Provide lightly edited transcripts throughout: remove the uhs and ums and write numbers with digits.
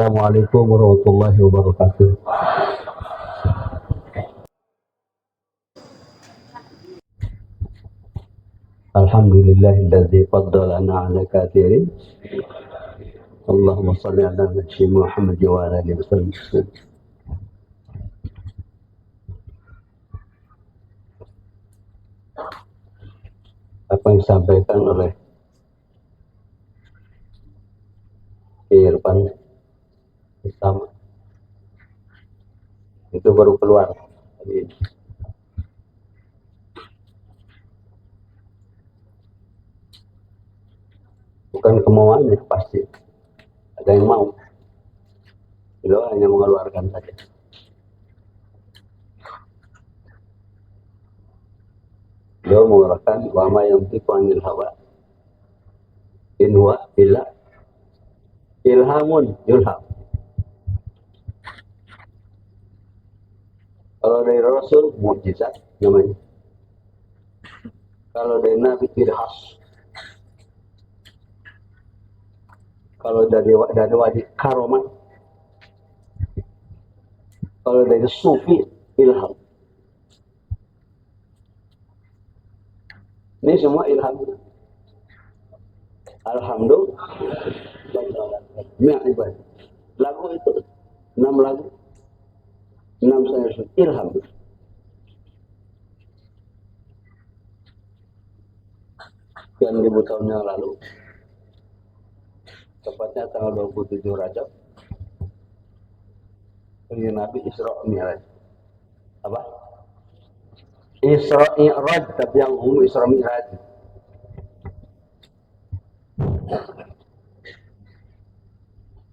Assalamualaikum warahmatullahi wabarakatuh. Alhamdulillahilladzi faddalana ala katsirin. Allahumma shalli ala sayyidina Muhammad wa ala alihi wasallam. Apa yang disampaikan oleh Irfan pertama itu baru keluar hari ini. Bukan kemauannya, pasti ada yang mau. Beliau hanya mengeluarkan saja. Beliau mengeluarkan wa ma yantiqu anil hawa in huwa illa ilhamun yulham. Kalau dari Rasul mukjizat namanya. Kalau dari Nabi irhas. Kalau dari wali karomat. Kalau dari sufi ilham. Ini semua ilham. Alhamdulillah. Lagu itu 6 lagu. 6 saya ilham. Sekian ribu tahun yang lalu, tepatnya tanggal 27 Rajab, Nabi Isra Mi'raj. Apa? Isra Mi'raj, tapi yang umum Isra Mi'raj.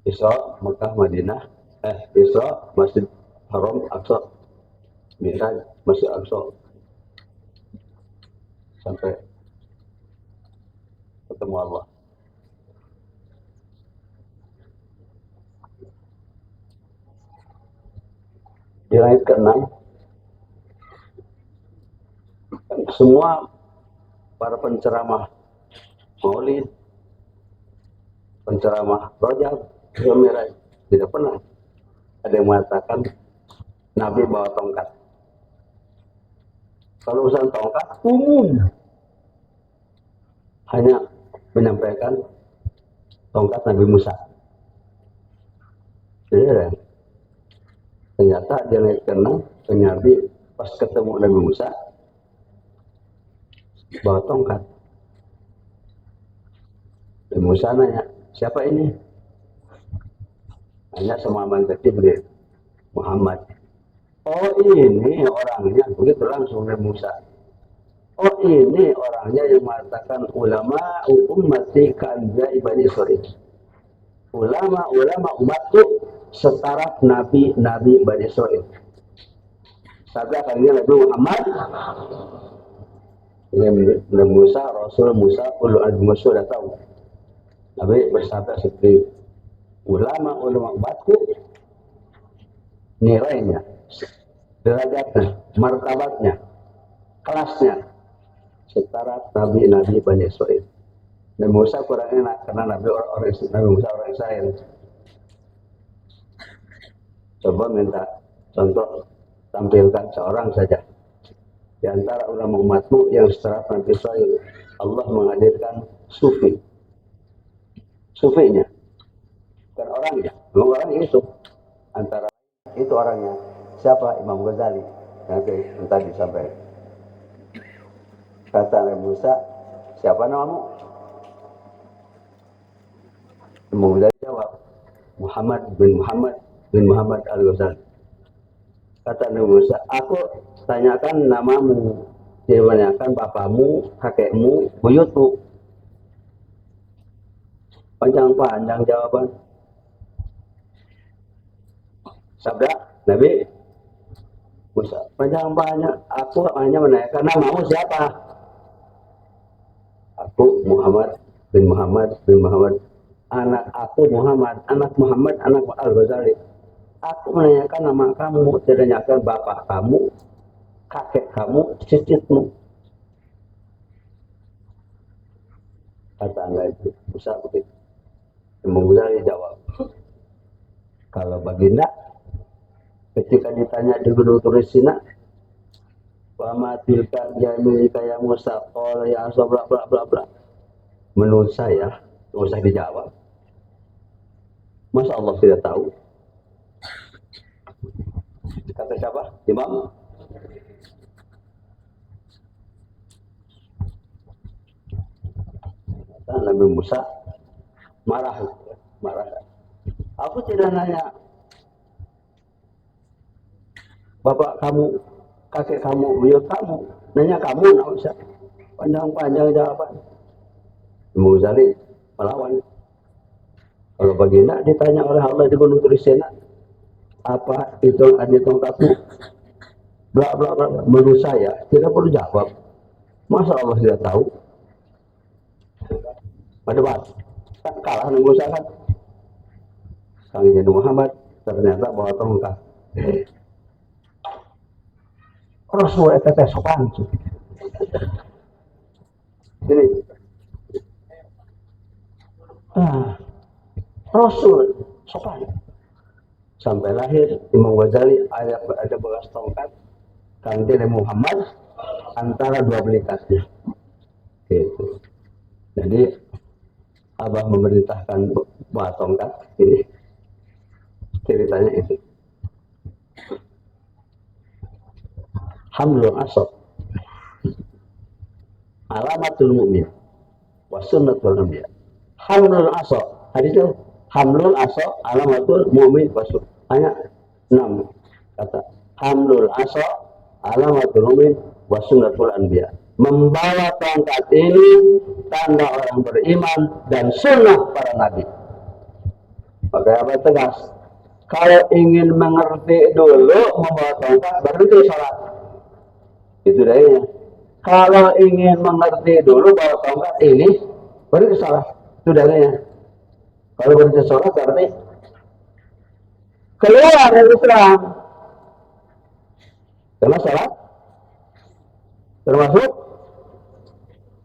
Isra Mekah Madinah, Isra Masjid Haram Aqsa, Mi'raj Masjid Aqsa, sampai ketemu Allah. Di langit ke-6 semua para penceramah Maulid, penceramah Rajab, Mi'raj tidak pernah ada yang mengatakan Nabi bawa tongkat. Kalau urusan tongkat umum, hanya menyampaikan tongkat Nabi Musa. Jadi ternyata dia naik ke-6, Nabi pas ketemu Nabi Musa bawa tongkat. Nabi Musa nanya, siapa ini? Nanya sama aman kecil dia, Muhammad. Oh ini orangnya, begitu langsung Nabi Musa. Oh ini orangnya yang mengatakan ulama ummati kanzai Bani Israil. Ulama umatku setara nabi Bani Israil. Sabda kalinya Nabi Muhammad. Ini Nabi Musa, Rasul Musa, ulul azmi Musa sudah tahu. Nabi bersabda seperti ulama umatku, nilainya, derajatnya, martabatnya, kelasnya setara nabi Bani Israil. Nabi Musa kurang enak karena Nabi Musa orang Israel. Coba minta contoh, tampilkan seorang saja di antara ulama umatmu yang setara Nabi Israel. Allah menghadirkan sufinya, bukan orangnya. Orangnya itu antara itu orangnya. Siapa? Imam Ghazali. Nanti tadi sampai kata Nabi Musa, siapa namamu? Imam Ghazali jawab, Muhammad bin Muhammad Al-Ghazali. Kata Nabi Musa, aku tanyakan namamu, dia menanyakan bapakmu, kakekmu, buyutmu. Panjang-panjang jawaban. Sabda Nabi Musa, panjang-panjang. Aku hanya menanyakan namamu siapa? Aku Muhammad bin Muhammad. Anak aku Muhammad, anak Muhammad, anak Al-Ghazali. Aku menanyakan nama kamu, tidak menanyakan bapak kamu, kakek kamu, cicitmu. Kata Nabi Musa begitu. Imam Ghazali jawab, Kalau baginda ketika ditanya di Gunung Turisina, wa ma tilka yaminika ya Musa, qala ya Asa bla bla bla bla. Menurut saya, nggak usah dijawab. Masa Allah tidak tahu? Kata siapa? Imam? Nabi Musa marah. Aku tidak nanya bapak kamu, kakek kamu, buyut kamu. Nanya kamu, nggak usah. Panjang-panjang jawaban. Imam Ghazali melawan. Kalau baginda ditanya oleh Allah di Gunung Turisena, apa itu ada tongkatmu? Bla bla bla. Menurut saya tidak perlu jawab. Masa Allah tidak tahu? Pada bahas kalah nunggu saya kan. Kang Nabi Muhammad ternyata bawa tongkat. Rasul itu teh sopan. Ini. Rasul sopan. Sampai lahir Imam Ghazali ada bekas tongkat Kang Nabi Muhammad antara dua belikatnya. Gitu. Jadi Abah memerintahkan bawa tongkat ini. Ceritanya itu. Hamlul asad alamatul mu'min wa sunnatul anbiya. Hamlul asad, hadis itu hamlul asad alamatul mu'min wa sunnah. Hanya 6 kata. Hamlul asad alamatul mu'min wa sunnatul anbiya. Membawa tongkat ini tanda orang beriman dan sunnah para nabi. Oke, apa tegas? Kalau ingin mengerti dulu membawa tongkat baru itu sholat. Itu dayanya. Kalau ingin mengerti dulu bahwa tongkat ini baru salah. Itu dayanya. Kalau baru sholat berarti keluar dari Islam. Karena sholat termasuk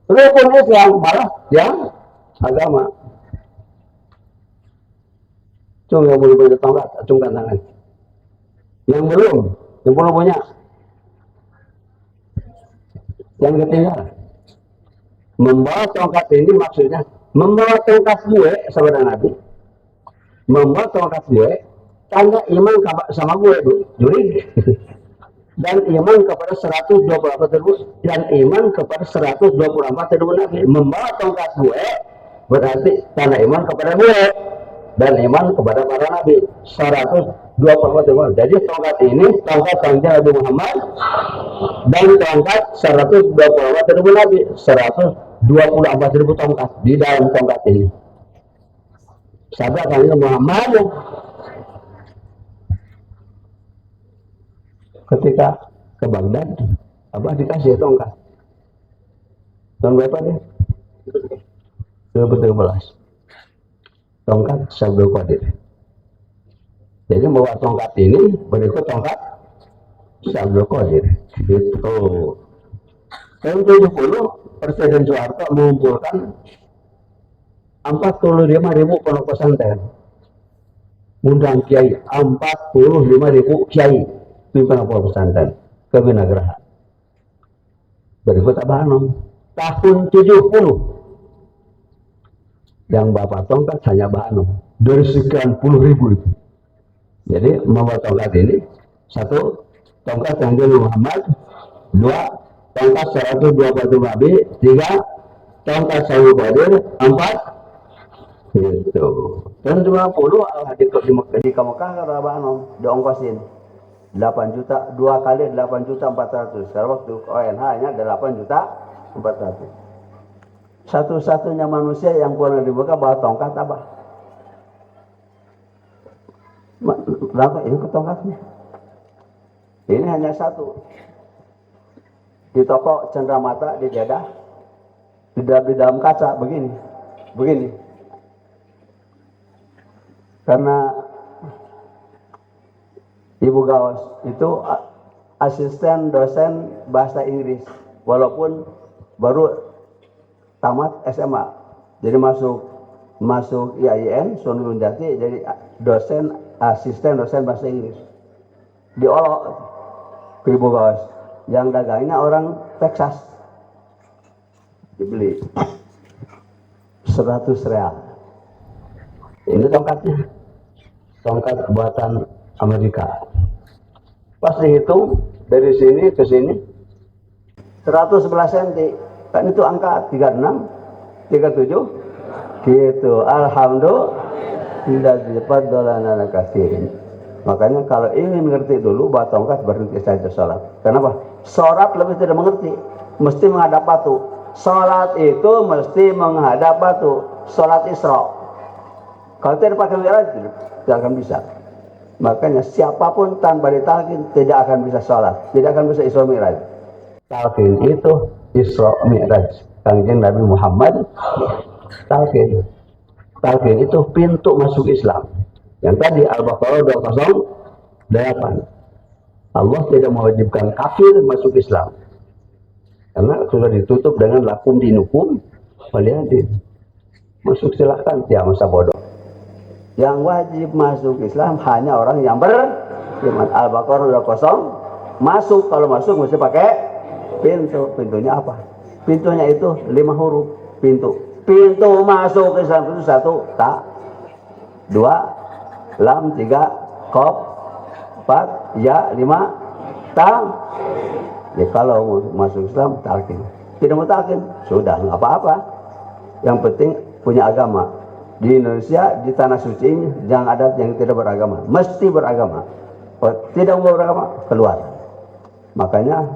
rukun Islam, malah yang agama. Cung yang belum punya tongkat, acungkan tangan. Yang belum punya. Yang ketiga, membawa tongkat ini maksudnya membawa tongkat gue saudara Nabi, membawa tongkat gue tanda iman sama gue juri dan iman kepada 124 ribu dan iman kepada 124 ribu Nabi. Membawa tongkat gue berarti tanda iman kepada gue dan iman kepada para Nabi 124 ribu. Jadi tongkat ini tongkat Nabi Muhammad dan tongkat 124 ribu Nabi, 124 ribu tongkat di dalam tongkat ini. Sahabat Nabi Muhammad ketika ke Baghdad, Abah dikasih tongkat. Tahun berapa dia? 2013. Tongkat Syabdul Qadir. Jadi bawa tongkat ini berikut tongkat Syabdul Qadir. Gitu. Tahun 70 Presiden Soeharto mengumpulkan 45.000 pondok pesantren. Undang kiai 45.000 kiai pimpinan pondok pesantren ke Binagraha. Berikut Abah Anom. Tahun 70 yang Bapak tongkat hanya Abah Anom. Dari sekian puluh ribu itu. Jadi membawa tongkat ini, satu tongkat yang Nabi Muhammad, dua tongkat 120 Nabi, tiga tongkat Syabdul Qadir, empat itu. Tahun 20 di Mekah kata Abah Anom diongkosin 8 juta, 2 kali 8 juta 400. Sekarang waktu ONH nya 8 juta 400. Satu-satunya manusia yang pernah dibuka bawa tongkat apa? Langsung ini ke tongkatnya. Ini hanya satu. Di toko Cendramata di Jeddah, di dalam kaca begini. Karena Ibu Gaos itu asisten dosen bahasa Inggris, walaupun baru tamat SMA, jadi masuk masuk IAIN Sunan Jati jadi asisten dosen bahasa Inggris. Diolok ke ibu bos. Yang dagangnya orang Texas. Dibeli 100 real. Ini tongkatnya. Tongkat buatan Amerika. Pas dihitung dari sini ke sini 111 cm. Kan itu angka 36, 37 gitu. Alhamdulillah tidak dipadolana kasirin. Makanya kalau ingin mengerti dulu bawa tongkat berhenti saja sholat. Kenapa? Sholat lebih tidak mengerti, mesti menghadap batu. Sholat itu mesti menghadap batu. Sholat Isra. Kalau tidak pakai mi'raj tidak akan bisa. Makanya siapapun tanpa ditalkin tidak akan bisa sholat, tidak akan bisa Isra Mi'raj. Talqin itu Isra Mi'raj. Kanjeng Nabi Muhammad talqin. Talqin itu pintu masuk Islam. Yang tadi Al-Baqarah 208. Allah tidak mewajibkan kafir masuk Islam. Karena sudah ditutup dengan lakum dinukum waliyadin. Masuk silahkan, ya masa bodoh. Yang wajib masuk Islam hanya orang yang beriman. Al-Baqarah 208. Masuk, kalau masuk mesti pakai pintu. Pintunya apa? Pintunya itu 5 huruf. Pintu masuk Islam itu 1 ta, 2 lam, 3 qaf, 4 ya, 5 ta. Ya kalau masuk Islam talqin. Tidak mau talqin, sudah nggak apa-apa. Yang penting punya agama. Di Indonesia, di tanah suci ini jangan ada yang tidak beragama, mesti beragama. Tidak mau beragama, keluar. Makanya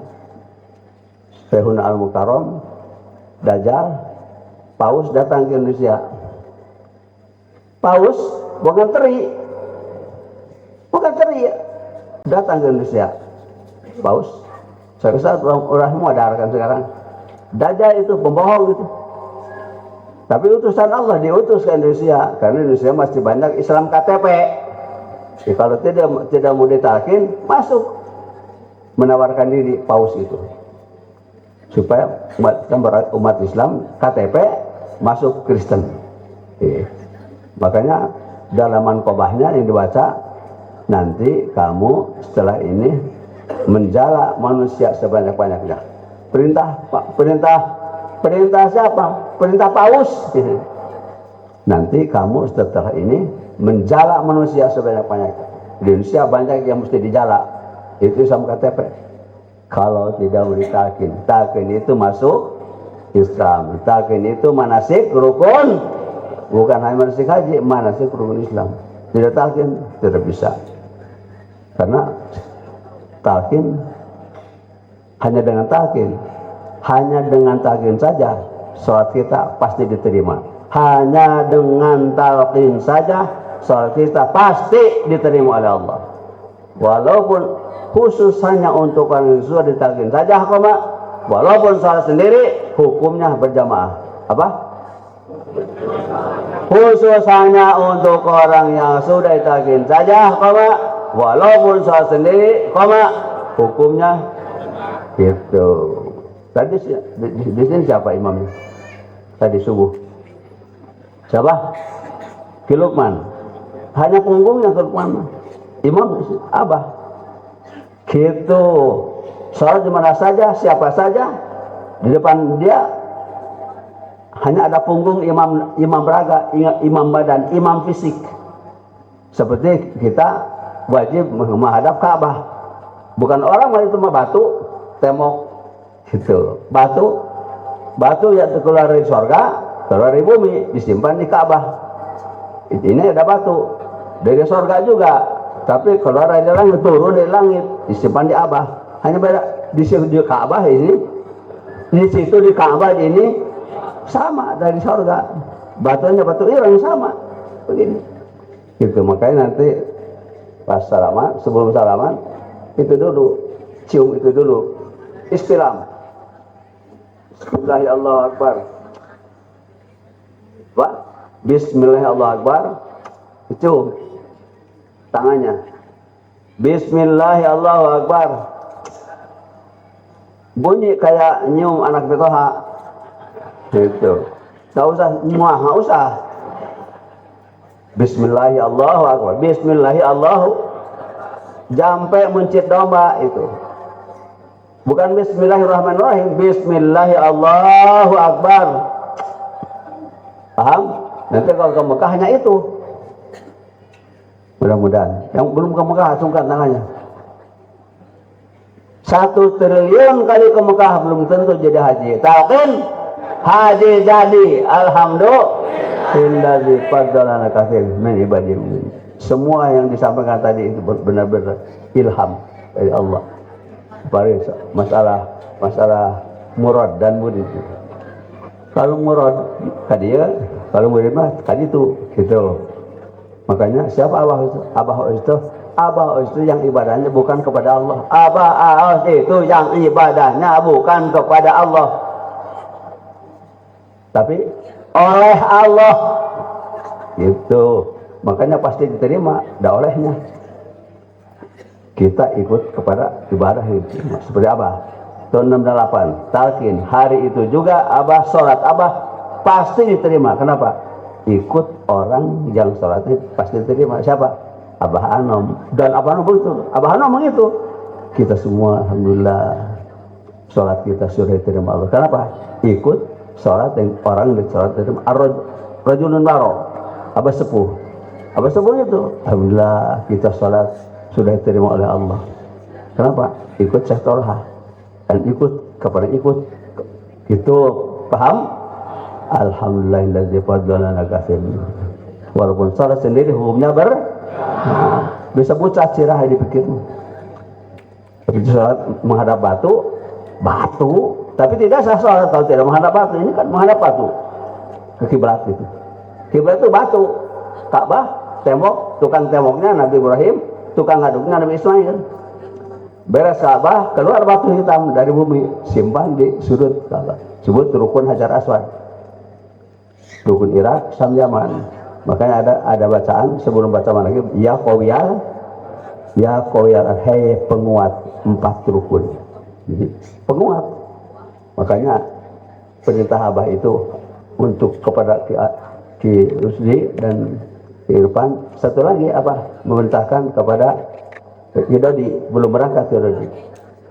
Syekhuna Al-Mukarram Dajjal Paus datang ke Indonesia. Paus bukan teri datang ke Indonesia. Paus, saya rasa orang semua adarkan sekarang. Dajjal itu pembohong itu. Tapi utusan Allah diutus ke Indonesia karena Indonesia masih banyak Islam KTP. Ya, kalau tidak mau ditalkin, masuk menawarkan diri Paus itu supaya umat Islam KTP masuk Kristen. Makanya dalam manqobahnya yang dibaca, nanti kamu setelah ini menjala manusia sebanyak-banyaknya. Perintah siapa? Perintah Paus. Nanti kamu setelah ini menjala manusia sebanyak-banyaknya. Di Indonesia banyak yang mesti dijala. Itu sama KTP. Kalau tidak ditalkin, talkin itu masuk Islam. Talkin itu manasik rukun, bukan hanya manasik haji, manasik rukun Islam. Tidak talkin, tidak bisa. Karena talkin hanya dengan talkin saja sholat kita pasti diterima. Hanya dengan talqin saja sholat kita pasti diterima oleh Allah. Walaupun khusus hanya untuk orang yang sudah ditalqin saja, walaupun sholat sendiri hukumnya berjamaah. Apa? Khusus hanya untuk orang yang sudah ditalqin saja, walaupun sholat sendiri, hukumnya gitu. Tadi di sini siapa imamnya? Tadi subuh. Siapa? Ki Lukman. Hanya punggungnya Ki Lukman. Imam Abah. Gitu. Sholat di mana saja, siapa saja, di depan dia hanya ada punggung imam beraga, imam badan, imam fisik. Seperti kita wajib menghadap Ka'bah. Bukan orang itu mah batu, tembok gitu. Batu yang keluar dari surga, keluar dari bumi, disimpan di Ka'bah. Ini ada batu dari surga juga, tapi keluar dari langit, turun dari langit, disimpan di Abah. Hanya beda di Ka'bah ini, di situ di Ka'bah ini sama dari surga. Batunya batu ireng sama, begini. Gitu, makanya nanti pas salaman, sebelum salaman itu dulu, cium itu dulu, istilam. Bismillahirrahmanirrahim, Allahu Akbar. Pak, Bismillahirrahmanirrahim, Allahu Akbar. Cium tangannya. Bismillahirrahmanirrahim, Allahu Akbar. Bunyi kayak nyium anak betoha. Gitu. Nggak usah, nggak usah. Bismillahi Allahu Akbar. Bismillahi Allahu. Jampe mencit domba itu. Bukan Bismillahirrahmanirrahim. Bismillahi Allahu Akbar. Paham? Nanti kalau ke Mekah hanya itu. Mudah-mudahan. Yang belum ke Mekah sungkan tangannya. 1 triliun kali ke Mekah belum tentu jadi haji. Talqin haji jadi. Alhamdulillah fadlana katsir min ibadihi. Semua yang disampaikan tadi itu benar-benar ilham dari Allah. Baris masalah murad dan murid. Kalau murad tadi ya, kalau murid mah tadi itu gitu. Makanya siapa Abah itu? Abah itu yang ibadahnya bukan kepada Allah. Abah itu yang ibadahnya bukan kepada Allah, tapi oleh Allah. Gitu. Makanya pasti diterima, dah olehnya. Kita ikut kepada ibadah itu. Seperti Abah. Tahun 68, talqin. Hari itu juga Abah sholat. Abah pasti diterima. Kenapa? Ikut orang yang sholatnya pasti diterima. Siapa? Abah Anom. Dan Abah Anom begitu. Abah Anom begitu. Kita semua alhamdulillah sholat kita sudah diterima Allah. Kenapa? Ikut sholat yang orang yang sholat diterima. Rajulun baro. Abah sepuh. Abah sepuh itu. Alhamdulillah kita sholat sudah diterima oleh Allah. Kenapa? Ikut Syekh Tolha. Dan ikut kepada ikut. Itu paham? Alhamdulillahilladzi fadlana katsir. Walaupun sholat sendiri hukumnya bisa bucah cirah di pikirmu. Begitu sholat menghadap batu, tapi tidak sah sholat kalau tidak menghadap batu. Ini kan menghadap batu ke kiblat itu. Kiblat itu batu. Ka'bah, tembok, tukang temboknya Nabi Ibrahim, tukang ngaduknya Nabi Ismail. Beres Ka'bah, keluar batu hitam dari bumi, simpan di sudut Ka'bah. Sebut rukun Hajar Aswad. Rukun Irak, Syam, Yaman. Makanya ada bacaan sebelum bacaan lagi, ya qawiyal, hei penguat 4 rukun. Jadi penguat. Makanya perintah Abah itu untuk kepada Ki Rusdi dan Ki Irfan. Satu lagi apa? Memerintahkan kepada Ki Dodi, belum berangkat Ki Dodi,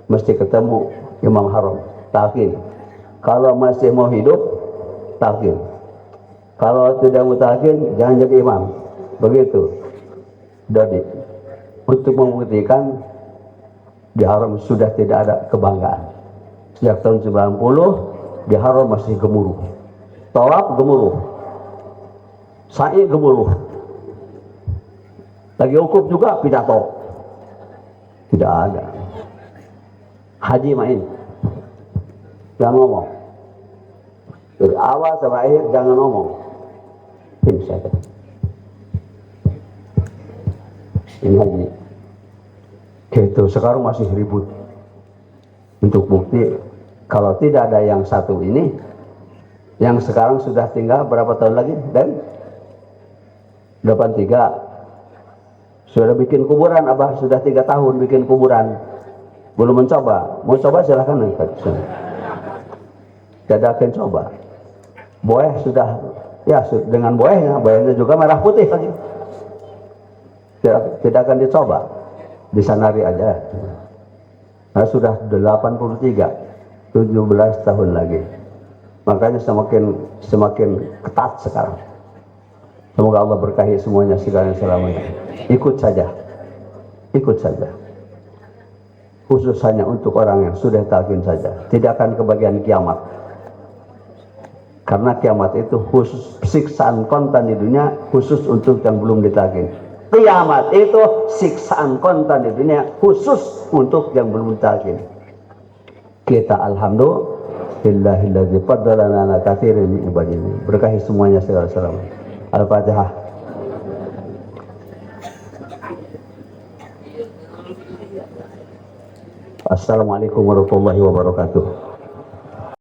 mesti ketemu Imam Haram, talqin. Kalau masih mau hidup, talqin. Kalau tidak mau talqin, jangan jadi imam. Begitu Dodi, untuk membuktikan di Haram sudah tidak ada kebanggaan. Sejak tahun 90 di Haram masih gemuruh, tawaf gemuruh, sa'i gemuruh, lagi wukuf juga pidato, tidak ada. Haji main, jangan ngomong dari awal sampai akhir, jangan ngomong. Ini saja. Ini haji. Gitu. Sekarang masih ribut. Untuk bukti kalau tidak ada yang satu ini, yang sekarang sudah tinggal berapa tahun lagi? Dan 83 sudah bikin kuburan. Abah sudah 3 tahun bikin kuburan, belum mencoba. Mau coba silahkan. Tidak akan coba. Boeh sudah, ya dengan boehnya juga merah putih lagi. Tidak akan dicoba, disanari aja. Nah sudah 83, 17 tahun lagi. Makanya semakin ketat sekarang. Semoga Allah berkahi semuanya segala selamanya. Ikut saja. Khusus hanya untuk orang yang sudah talqin saja. Tidak akan kebagian kiamat. Karena kiamat itu khusus siksaan kontan di dunia, khusus untuk yang belum ditalqin. Kiamat itu siksaan kontan di dunia, khusus untuk yang belum ditalqin. Kita alhamdulillahilladzi faddalana ala katsirin min ibadihi. Berkahi semuanya segala-galanya. Al-Fatihah. Assalamualaikum warahmatullahi wabarakatuh.